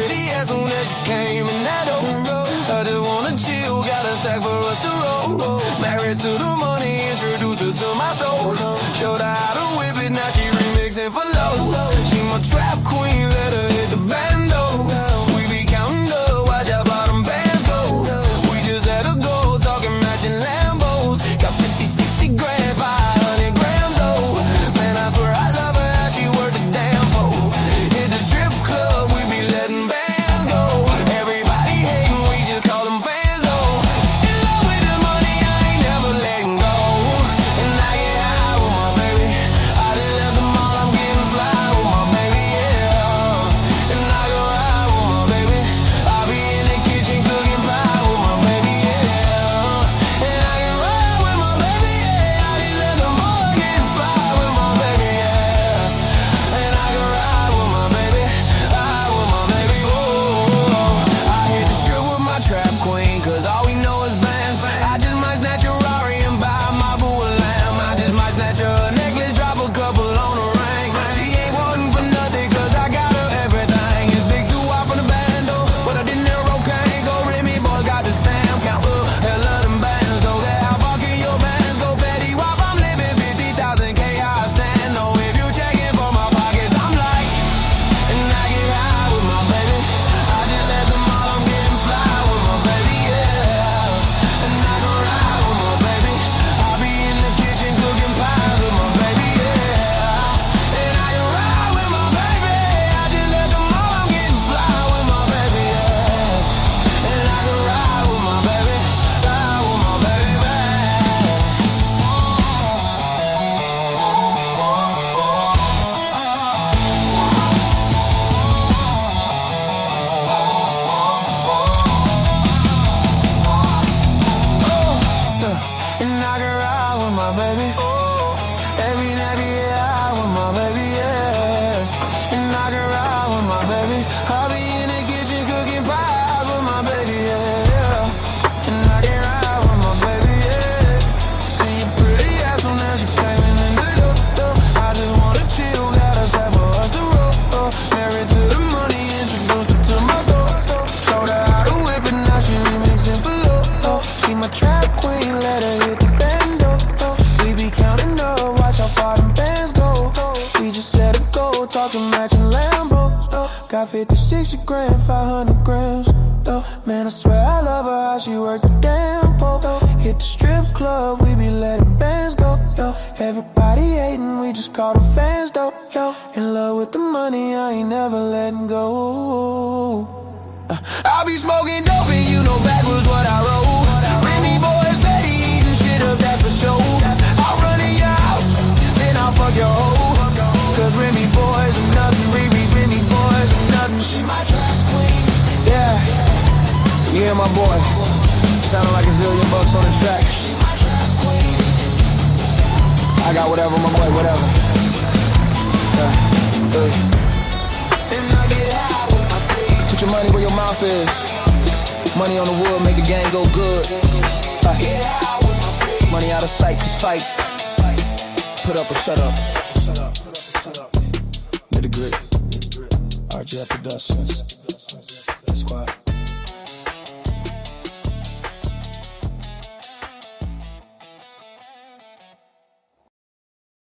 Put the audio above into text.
pretty as soon as you came in that door. I just wanna chill, got a sack for us to roll. Married to the money, introduced her to my stove. Showed her how to whip it, now she remixing for low. She my trap queen, let her hit the bando. We be counting up, watch how far them bands go. We just had a go, talking matching Lambos. Got 50, 60 grand, 500 grams though. Man, I swear I love her, how she worked the damn pole. Hit the strip club, we be letting bands go. Everybody hating, we just call them fans though. In love with the money, I ain't never letting go. And I get high with my baby. I just left them all, I'm getting fly with my baby, yeah. And I go ride with my baby. I'll be in the kitchen cooking pie with my baby, yeah. And I can ride with my baby, yeah. I just left them all, I'm getting fly with my baby, yeah. And I can ride with my baby, ride with my baby, oh. I hit the strip with my trap queen, cause all we know is bands. I just might snatch a Rari and buy my boo a lamb. I just might snatch her a necklace, drop a couple on the ring. She ain't wanting for nothing, cause I got her everything. It's big too wide from the bando, but I didn't know cocaine. Go Remy, boys got the stamp count. Hell of them bands, though. That how far can your bands go? Petty wop, I'm living 50,000 K, I stand. No, if you checking for my pockets, I'm like, and I get high with my baby. I just let them all, I'm getting fly with my baby, yeah. And I can ride with my baby. I'll be in the kitchen cooking pies with my baby, yeah. And I can ride with my baby. I just let them all, I'm getting fly with my baby, yeah. And I can ride with my baby, ride with my baby, and I can ride with my baby. Every night, yeah, with my baby, yeah. And I can ride with my baby. I'll be in the kitchen cooking pies with my baby, yeah. And I can ride with my baby, yeah. See you pretty as soon as you came in the door. I just wanna chill, got a sack for us to roll. Married to the money, introduced her to my store. Showed her how to whip it, now she remixing for low. She my trap queen, let her hit the bando. We be counting up, watch how far them bands go. We just set a goal, talking matching Lambos. Got 50, 60 grand, 500 grams. Man, I swear I love her, how she worked the damn pole. Hit the strip club, we be letting bands go. Everybody hating, we just call them fans though. In love with the money, I ain't never letting go. I'll be smoking dope and you know backwards what I roll. Remy boys steady eating shit up, that's for sure. I'll run in your house, then I'll fuck your hoe. Cause Remy boys are nothing, Remy boys are nothing. She my trap queen, yeah. You hear my boy, sounding like a zillion bucks on the track. She my trap queen. I got whatever, my boy, whatever. And I get high with my baby. Put your money where your mouth is. Money on the wood, make the game go good. Money out of sight, cause fights. Put up or shut up. Nitty grit. RJ Productions. That's why.